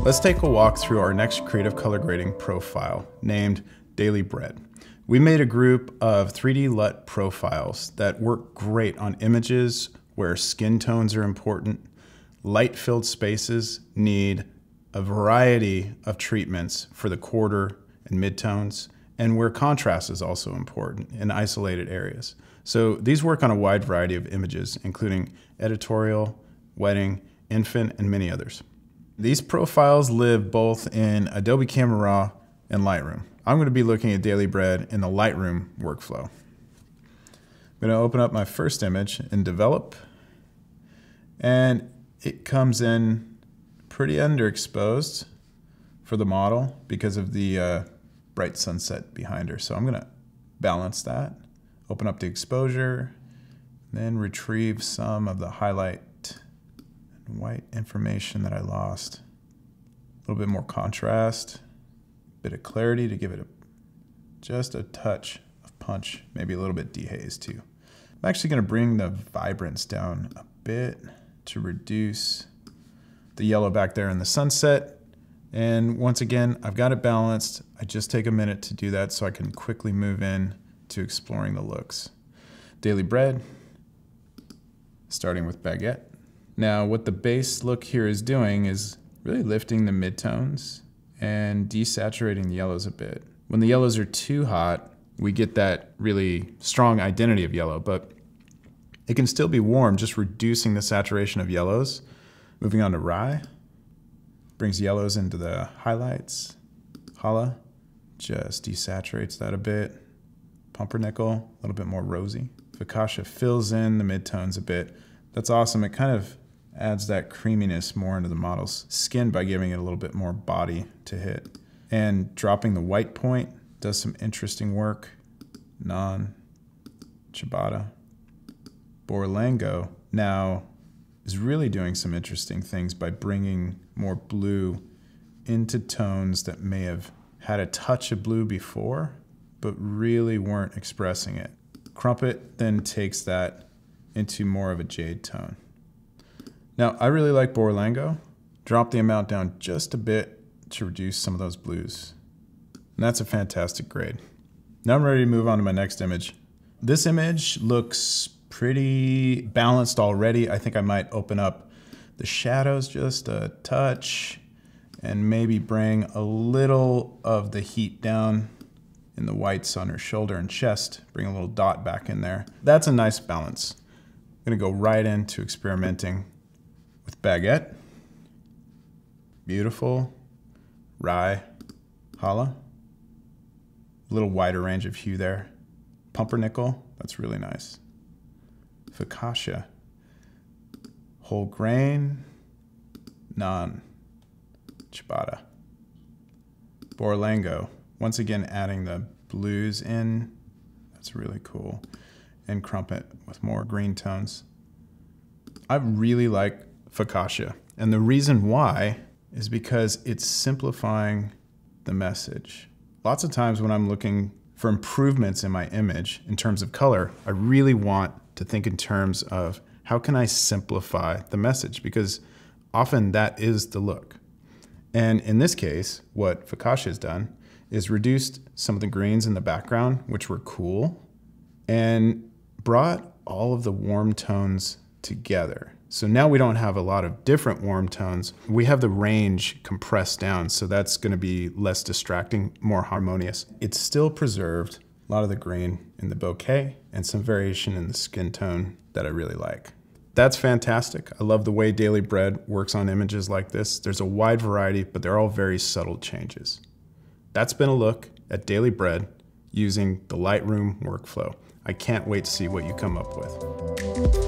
Let's take a walk through our next creative color grading profile named Daily Bread. We made a group of 3D LUT profiles that work great on images where skin tones are important, light-filled spaces need a variety of treatments for the quarter and midtones, and where contrast is also important in isolated areas. So these work on a wide variety of images, including editorial, wedding, infant, and many others. These profiles live both in Adobe Camera Raw and Lightroom. I'm going to be looking at Daily Bread in the Lightroom workflow. I'm going to open up my first image and develop, and it comes in pretty underexposed for the model because of the bright sunset behind her. So I'm going to balance that, open up the exposure, then retrieve some of the highlight and white information that I lost. A little bit more contrast, a bit of clarity to give it just a touch of punch, maybe a little bit dehazed too. I'm actually going to bring the vibrance down a bit to reduce the yellow back there in the sunset. And once again, I've got it balanced. I just take a minute to do that so I can quickly move in to exploring the looks. Daily Bread, starting with Baguette. Now, what the base look here is doing is really lifting the midtones and desaturating the yellows a bit. When the yellows are too hot, we get that really strong identity of yellow, but it can still be warm, just reducing the saturation of yellows. Moving on to Rye, brings yellows into the highlights. Challah, just desaturates that a bit. Pumpernickel, a little bit more rosy. Fuchsia fills in the midtones a bit. That's awesome. It kind of adds that creaminess more into the model's skin by giving it a little bit more body to hit. And dropping the white point does some interesting work. Non, Ciabatta. Borlengo now is really doing some interesting things by bringing more blue into tones that may have had a touch of blue before, but really weren't expressing it. Crumpet then takes that into more of a jade tone. Now, I really like Borlengo. Drop the amount down just a bit to reduce some of those blues. And that's a fantastic grade. Now I'm ready to move on to my next image. This image looks pretty balanced already. I think I might open up the shadows just a touch and maybe bring a little of the heat down in the whites on her shoulder and chest, bring a little dot back in there. That's a nice balance. I'm gonna go right into experimenting with Baguette. Beautiful. Rye. Challah. A little wider range of hue there. Pumpernickel, that's really nice. Fuchsia. Whole grain. Non. Ciabatta. Borlengo. Once again, adding the blues in. That's really cool. And Crumpet with more green tones. I really like Fuchsia. And the reason why is because it's simplifying the message. Lots of times when I'm looking for improvements in my image in terms of color, I really want to think in terms of how can I simplify the message, because often that is the look. And in this case, what Fuchsia has done is reduced some of the greens in the background, which were cool, and brought all of the warm tones together. So now we don't have a lot of different warm tones. We have the range compressed down, so that's going to be less distracting, more harmonious. It's still preserved a lot of the green in the bouquet and some variation in the skin tone that I really like. That's fantastic. I love the way Daily Bread works on images like this. There's a wide variety, but they're all very subtle changes. That's been a look at Daily Bread using the Lightroom workflow. I can't wait to see what you come up with.